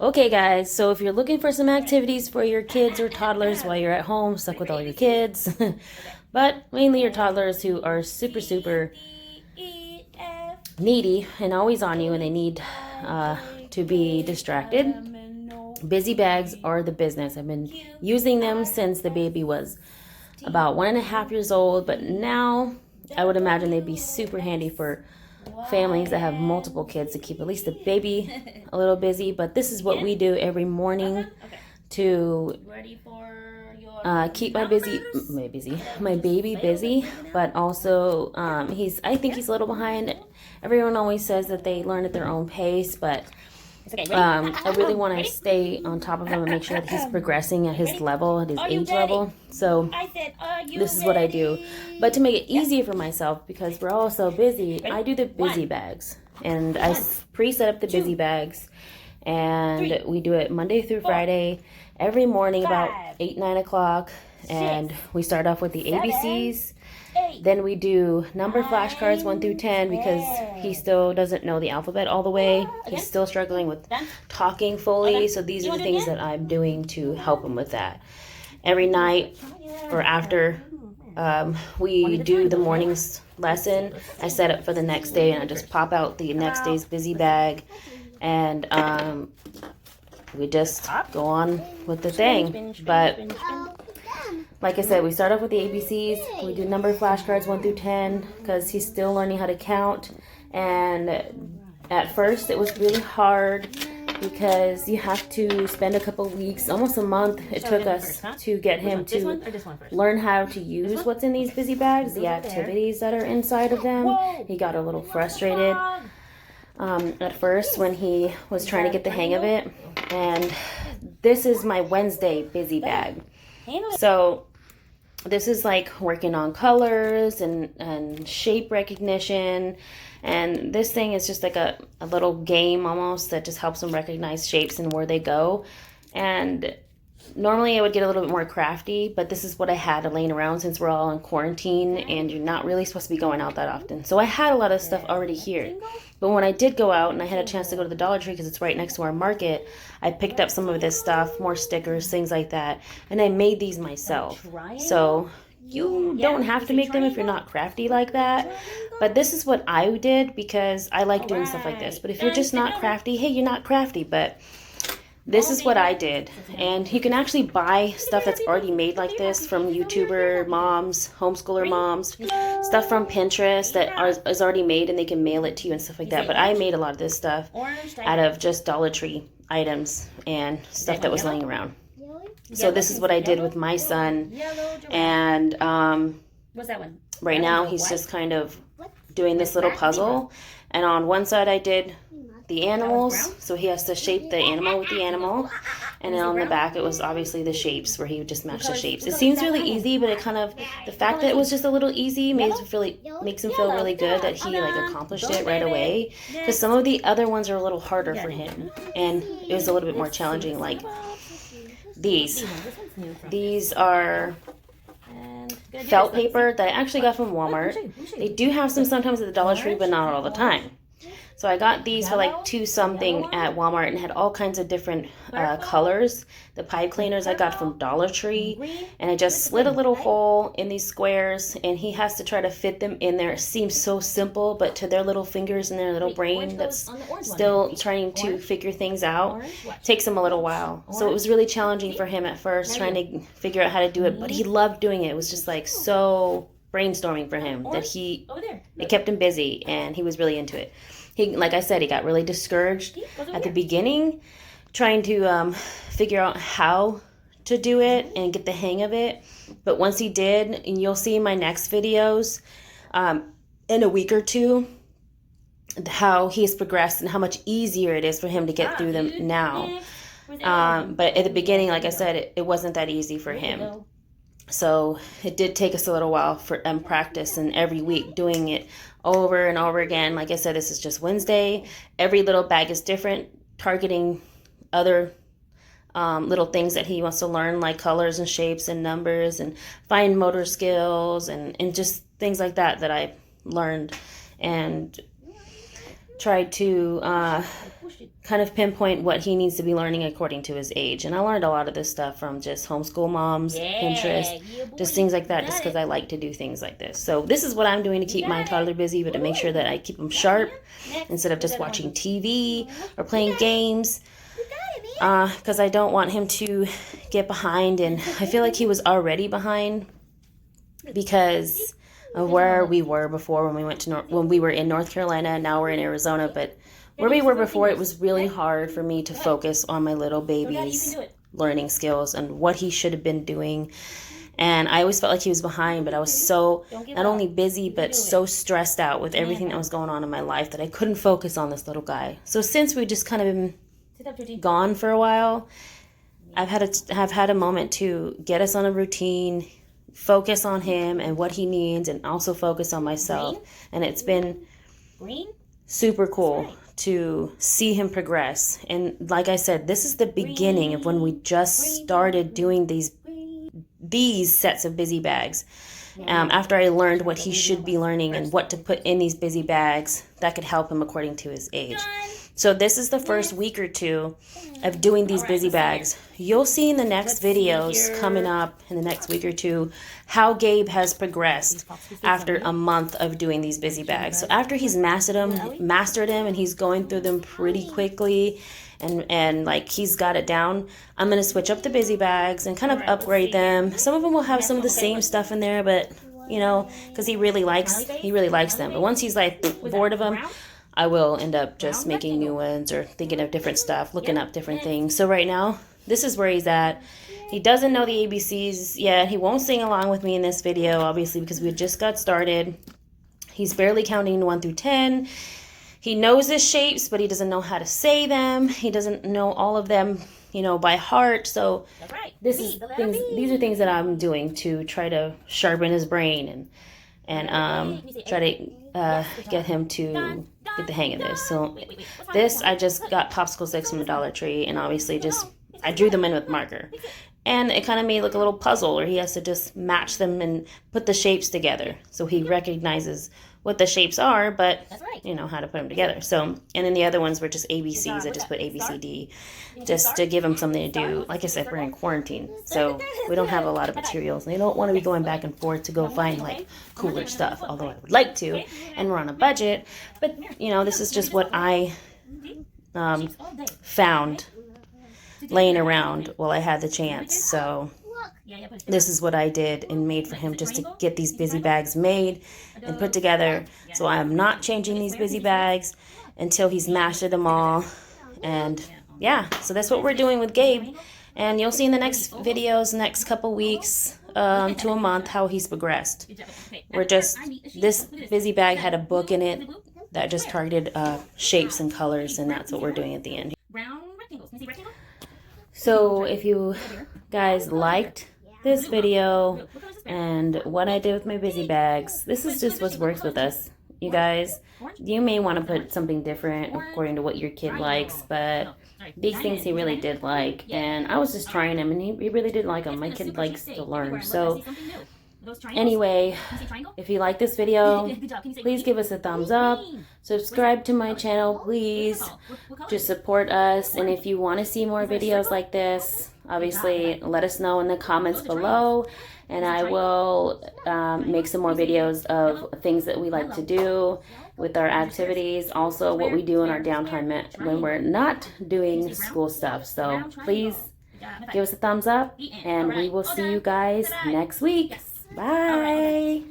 Okay, guys, so if you're looking for some activities for your kids or toddlers while you're at home, stuck with all your kids, but mainly your toddlers who are super, super needy and always on you and they need to be distracted, busy bags are the business. I've been using them since the baby was about 1.5 years old, but now I would imagine they'd be super handy for families that have multiple kids to keep at least the baby a little busy. But this is what we do every morning to keep my baby busy. But also, I think he's a little behind. Everyone always says that they learn at their own pace, but I really want to stay on top of him and make sure that he's progressing at his level, at his age level. So this is what I do. But to make it easier for myself, because we're all so busy, I do the busy bags. And I pre-set up the busy bags. And we do it Monday through Friday, every morning about 8, 9 o'clock. And we start off with the ABCs. Then we do number flashcards 1 through 10 because he still doesn't know the alphabet all the way. He's still struggling with talking fully. So these are the things that I'm doing to help him with that. Every night or after we do the morning's lesson, I set up for the next day and I just pop out the next day's busy bag and we just go on with the thing. But like I said, we start off with the ABCs. We do number flashcards 1 through 10 because he's still learning how to count. And at first it was really hard because you have to spend a couple weeks, almost a month. It took us to get him to learn how to use what's in these busy bags, the activities that are inside of them. He got a little frustrated at first when he was trying to get the hang of it. And this is my Wednesday busy bag. So this is like working on colors and shape recognition. And this thing is just like a little game almost that just helps them recognize shapes and where they go. And normally I would get a little bit more crafty, but this is what I had laying around since we're all in quarantine and you're not really supposed to be going out that often. So I had a lot of stuff already here. But when I did go out and I had a chance to go to the Dollar Tree because it's right next to our market, I picked up some of this stuff, more stickers, things like that, and I made these myself. So you don't have to make them if you're not crafty like that. But this is what I did because I like doing stuff like this. But if you're just not crafty, hey, you're not crafty, but this is what I did. And you can actually buy stuff that's already made like this from YouTuber moms, homeschooler moms, stuff from Pinterest that is already made and they can mail it to you and stuff like that. But I made a lot of this stuff out of just Dollar Tree items and stuff that was laying around. So this is what I did with my son. And right now he's just kind of doing this little puzzle. And on one side I did the animals, so he has to shape the animal with the animal, and then on the back it was obviously the shapes where he would just match the shapes. It seems really easy, but it kind of, the fact that it was just a little easy makes him feel really good that he like accomplished it right away, because some of the other ones are a little harder for him and it was a little bit more challenging. Like these are felt paper that I actually got from Walmart. They do have some sometimes at the Dollar Tree, but not all the time. So I got these for like $2 something at Walmart and had all kinds of different colors. The pipe cleaners I got from Dollar Tree, and I just slid a little hole in these squares and he has to try to fit them in there. It seems so simple, but to their little fingers and their little brain that's still trying to figure things out, takes them a little while. So it was really challenging for him at first trying to figure out how to do it, but he loved doing it. It was just like so brainstorming for him that it kept him busy and he was really into it. He, like I said, he got really discouraged at the beginning trying to figure out how to do it and get the hang of it. But once he did, and you'll see in my next videos in a week or two how he's progressed and how much easier it is for him to get through them now. But at the beginning, like I said, it wasn't that easy for him. So it did take us a little while for practice, and every week doing it over and over again. Like I said, this is just Wednesday. Every little bag is different, targeting other little things that he wants to learn, like colors and shapes and numbers and fine motor skills and just things like that I learned and tried to kind of pinpoint what he needs to be learning according to his age. And I learned a lot of this stuff from just homeschool moms, Pinterest, just things like that, just because I like to do things like this. So this is what I'm doing to keep my toddler busy, but to make sure that I keep him sharp instead of just watching TV or playing games, because I don't want him to get behind. And I feel like he was already behind because of where we were before when we went to when we were in North Carolina. Now we're in Arizona, but where we were before, it was really hard for me to focus on my little baby's learning skills and what he should have been doing. And I always felt like he was behind, but I was so not only busy, but so stressed out with everything that was going on in my life that I couldn't focus on this little guy. So since we've just kind of been gone for a while, I've had a moment to get us on a routine, focus on him and what he needs, and also focus on myself. And it's been super cool to see him progress. And like I said, this is the beginning of when we just started doing these sets of busy bags. After I learned what he should be learning and what to put in these busy bags that could help him according to his age. So this is the first week or two of doing these busy bags. You'll see in the next videos coming up in the next week or two how Gabe has progressed after a month of doing these busy bags. So after he's mastered them and he's going through them pretty quickly and like he's got it down, I'm going to switch up the busy bags and kind of upgrade them. Some of them will have some of the same stuff in there, but you know, because he really likes them. But once he's like bored of them, I will end up just making new ones or thinking of different stuff, looking up different things. So right now, this is where he's at. He doesn't know the ABCs yet. He won't sing along with me in this video, obviously, because we just got started. He's barely counting 1 through 10. He knows his shapes, but he doesn't know how to say them. He doesn't know all of them, you know, by heart. So these are things that I'm doing to try to sharpen his brain and try to get him to get the hang of this. So this, I just got popsicle sticks from a Dollar Tree, and obviously I drew them in with marker. And it kind of made it look a little puzzle where he has to just match them and put the shapes together. So he recognizes what the shapes are, but you know how to put them together. So, and then the other ones were just ABCs. I just put ABCD just to give him something to do. Like I said, we're in quarantine, so we don't have a lot of materials. And they don't want to be going back and forth to go find like cooler stuff, although I would like to, and we're on a budget. But you know, this is just what I found laying around while I had the chance. So this is what I did and made for him just to get these busy bags made and put together. So I am not changing these busy bags until he's mastered them all. And yeah, so that's what we're doing with Gabe. And you'll see in the next videos, next couple weeks to a month, how he's progressed. This busy bag had a book in it that just targeted shapes and colors, and that's what we're doing at the end. So if you guys liked this video and what I did with my busy bags, this is just what works with us. You guys, you may want to put something different according to what your kid likes, but these things he really did like, and I was just trying them, and he really did like them. My kid likes to learn. So anyway, if you like this video, please give us a thumbs up. Subscribe to my channel, please. Just support us. And if you want to see more videos like this, obviously let us know in the comments below, and I will make some more videos of things that we like to do with our activities, also what we do in our downtime when we're not doing school stuff. So please give us a thumbs up, and we will see you guys next week. Bye.